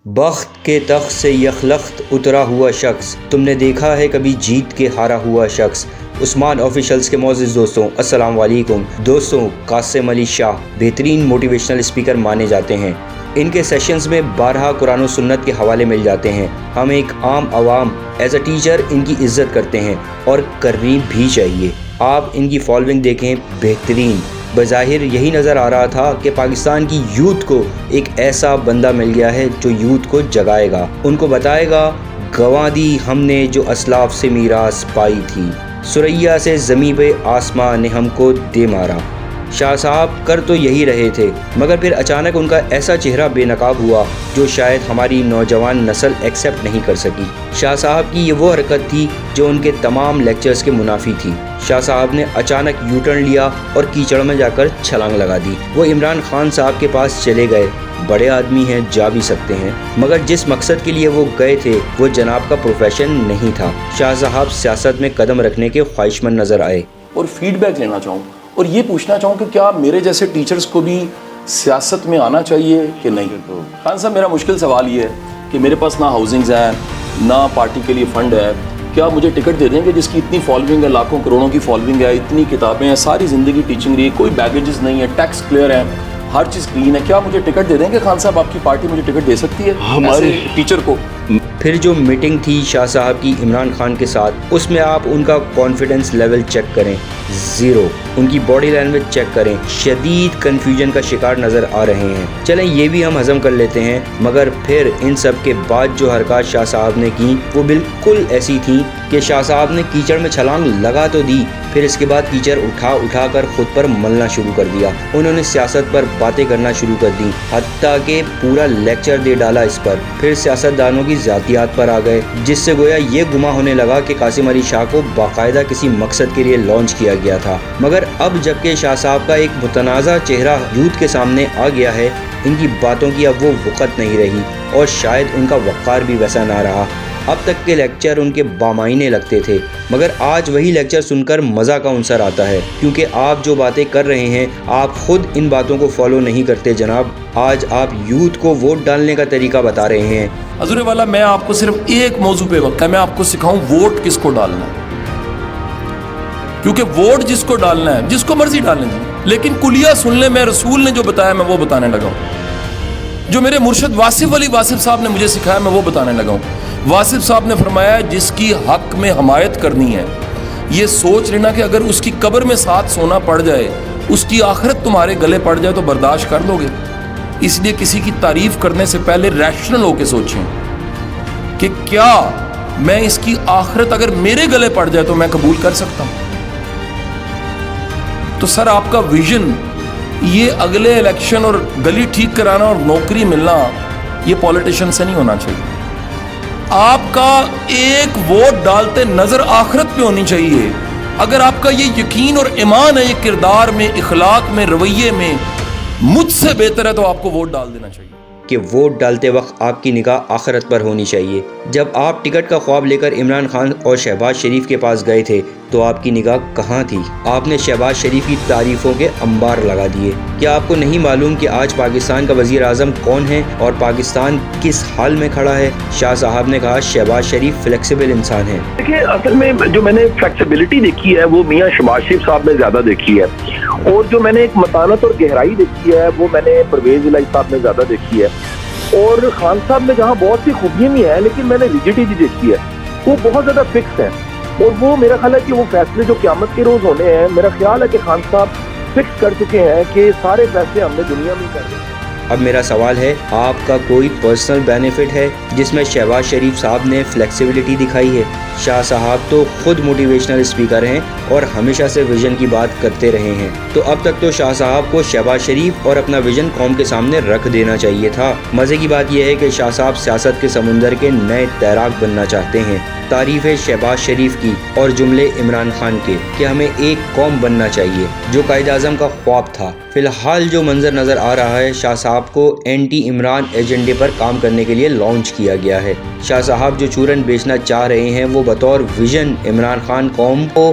بخت کے تخت سے یخلخت اترا ہوا شخص، تم نے دیکھا ہے کبھی جیت کے ہارا ہوا شخص؟ عثمان آفیشلز کے معزز دوستوں، السلام علیکم۔ دوستوں، قاسم علی شاہ بہترین موٹیویشنل اسپیکر مانے جاتے ہیں۔ ان کے سیشنز میں بارہا قرآن و سنت کے حوالے مل جاتے ہیں۔ ہم ایک عام عوام ایز اے ٹیچر ان کی عزت کرتے ہیں اور کرنی بھی چاہیے۔ آپ ان کی فالوئنگ دیکھیں، بہترین۔ بظاہر یہی نظر آ رہا تھا کہ پاکستان کی یوتھ کو ایک ایسا بندہ مل گیا ہے جو یوتھ کو جگائے گا، ان کو بتائے گا گنوا دی ہم نے جو اسلاف سے میراث پائی تھی، ثریا سے زمیں پہ آسماں نے ہم کو دے مارا۔ شاہ صاحب کر تو یہی رہے تھے، مگر پھر اچانک ان کا ایسا چہرہ بے نقاب ہوا جو شاید ہماری نوجوان نسل ایکسیپٹ نہیں کر سکی۔ شاہ صاحب کی یہ وہ حرکت تھی جو ان کے تمام لیکچرز کے منافی تھی۔ شاہ صاحب نے اچانک یو ٹرن لیا اور کیچڑ میں جا کر چھلانگ لگا دی۔ وہ عمران خان صاحب کے پاس چلے گئے، بڑے آدمی ہیں، جا بھی سکتے ہیں، مگر جس مقصد کے لیے وہ گئے تھے وہ جناب کا پروفیشن نہیں تھا۔ شاہ صاحب سیاست میں قدم رکھنے کے خواہشمند نظر آئے۔ اور فیڈ بیک لینا چاہوں اور یہ پوچھنا چاہوں کہ کیا میرے جیسے ٹیچرز کو بھی سیاست میں آنا چاہیے کہ نہیں؟ خان صاحب، میرا مشکل سوال یہ ہے کہ میرے پاس نہ ہاؤسنگز ہیں، نہ پارٹی کے لیے فنڈ ہے، کیا مجھے ٹکٹ دے دیں گے جس کی اتنی فالوئنگ ہے، لاکھوں کروڑوں کی فالوئنگ ہے، اتنی کتابیں ہیں، ساری زندگی ٹیچنگ رہی، کوئی بیگیجز نہیں ہے، ٹیکس کلیئر ہے، ہر چیز کلین ہے، کیا مجھے ٹکٹ دے دیں گے؟ خان صاحب، آپ کی پارٹی مجھے ٹکٹ دے سکتی ہے ہمارے ٹیچر کو؟ پھر جو میٹنگ تھی شاہ صاحب کی عمران خان کے ساتھ، اس میں آپ ان کا کانفیڈنس لیول چیک کریں، زیرو۔ ان کی باڈی لینگویج چیک کریں، شدید کنفیوژن کا شکار نظر آ رہے ہیں۔ چلیں یہ بھی ہم ہضم کر لیتے ہیں، مگر پھر ان سب کے بعد جو حرکات شاہ صاحب نے کی وہ بالکل ایسی تھیں کہ شاہ صاحب نے کیچڑ میں چھلانگ لگا تو دی، پھر اس کے بعد کیچڑ اٹھا کر خود پر ملنا شروع کر دیا۔ انہوں نے سیاست پر باتیں کرنا شروع کر دی، حتیٰ کہ پورا لیکچر دے ڈالا اس پر۔ پھر سیاستدانوں کی ذاتیات پر آ گئے، جس سے گویا یہ گمان ہونے لگا کہ قاسم علی شاہ کو باقاعدہ کسی مقصد کے لیے لانچ کیا گیا تھا۔ مگر اب جبکہ شاہ صاحب کا ایک متنازع چہرہ یوتھ کے سامنے آ گیا ہے، ان کی باتوں کی اب وہ وقت نہیں رہی اور شاید ان کا وقار بھی ویسا نہ رہا۔ اب تک کے لیکچر ان کے بامعنی لگتے تھے، مگر آج وہی لیکچر سن کر مزہ کا عنصر آتا ہے، کیونکہ آپ جو باتیں کر رہے ہیں آپ خود ان باتوں کو فالو نہیں کرتے جناب۔ آج آپ یوتھ کو ووٹ ڈالنے کا طریقہ بتا رہے ہیں۔ حضور والا، میں آپ کو صرف ایک موضوع پہ وقت ہے، میں آپ کو سکھاؤں ووٹ کس کو ڈالنا ہے، کیونکہ ووٹ جس کو ڈالنا ہے جس کو مرضی ڈالنے دیں، لیکن کلیہ سن لیں، میں رسول نے جو بتایا میں وہ بتانے لگا ہوں، جو میرے مرشد واصف صاحب نے مجھے سکھایا میں وہ بتانے لگا ہوں۔ واصف صاحب نے فرمایا جس کی حق میں حمایت کرنی ہے، یہ سوچ لینا کہ اگر اس کی قبر میں ساتھ سونا پڑ جائے، اس کی آخرت تمہارے گلے پڑ جائے تو برداشت کر لو گے؟ اس لیے کسی کی تعریف کرنے سے پہلے ریشنل ہو کے سوچیں کہ کیا میں اس کی آخرت اگر میرے گلے پڑ جائے تو میں قبول کر سکتا ہوں؟ تو سر، آپ کا ویژن یہ اگلے الیکشن اور گلی ٹھیک کرانا اور نوکری ملنا یہ پولیٹیشین سے نہیں ہونا چاہیے۔ آپ کا ایک ووٹ ڈالتے نظر آخرت پہ ہونی چاہیے۔ اگر آپ کا یہ یقین اور ایمان ہے، یہ کردار میں، اخلاق میں، رویے میں مجھ سے بہتر ہے، تو آپ کو ووٹ ڈال دینا چاہیے۔ کہ ووٹ ڈالتے وقت آپ کی نگاہ آخرت پر ہونی چاہیے۔ جب آپ ٹکٹ کا خواب لے کر عمران خان اور شہباز شریف کے پاس گئے تھے تو آپ کی نگاہ کہاں تھی؟ آپ نے شہباز شریف کی تعریفوں کے انبار لگا دیے۔ کیا آپ کو نہیں معلوم کہ آج پاکستان کا وزیر اعظم کون ہے اور پاکستان کس حال میں کھڑا ہے؟ شاہ صاحب نے کہا شہباز شریف فلیکسیبل انسان ہے۔ دیکھیے، اصل میں جو میں نے فلیکسیبلٹی دیکھی ہے وہ میاں شہباز شریف صاحب نے زیادہ دیکھی ہے، اور جو میں نے ایک متانت اور گہرائی دیکھی ہے وہ میں نے پرویز الہی صاحب نے زیادہ دیکھی ہے، اور خان صاحب میں جہاں بہت سی خوبیاں بھی ہیں لیکن میں نے ریجیڈیٹی دیکھی ہے، وہ بہت زیادہ فکس ہیں، اور وہ میرا خیال ہے کہ وہ فیصلے جو قیامت کے روز ہونے ہیں، میرا خیال ہے کہ خان صاحب فکس کر چکے ہیں کہ سارے فیصلے ہم نے دنیا میں کر رہے ہیں۔ اب میرا سوال ہے، آپ کا کوئی پرسنل بینیفٹ ہے جس میں شہباز شریف صاحب نے فلیکسیبلٹی دکھائی ہے؟ شاہ صاحب تو خود موٹیویشنل اسپیکر ہیں اور ہمیشہ سے ویژن کی بات کرتے رہے ہیں، تو اب تک تو شاہ صاحب کو شہباز شریف اور اپنا ویژن قوم کے سامنے رکھ دینا چاہیے تھا۔ مزے کی بات یہ ہے کہ شاہ صاحب سیاست کے سمندر کے نئے تیراک بننا چاہتے ہیں۔ تعریف شہباز شریف کی اور جملے عمران خان کے کہ ہمیں ایک قوم بننا چاہیے، جو قائد اعظم کا خواب تھا۔ فی الحال جو منظر نظر آ رہا ہے، شاہ صاحب کو اینٹی عمران ایجنڈے پر کام کرنے کے لیے لانچ کیا گیا ہے۔ شاہ صاحب جو چورن بیچنا چاہ رہے ہیں وہ بطور ویژن عمران خان قوم کو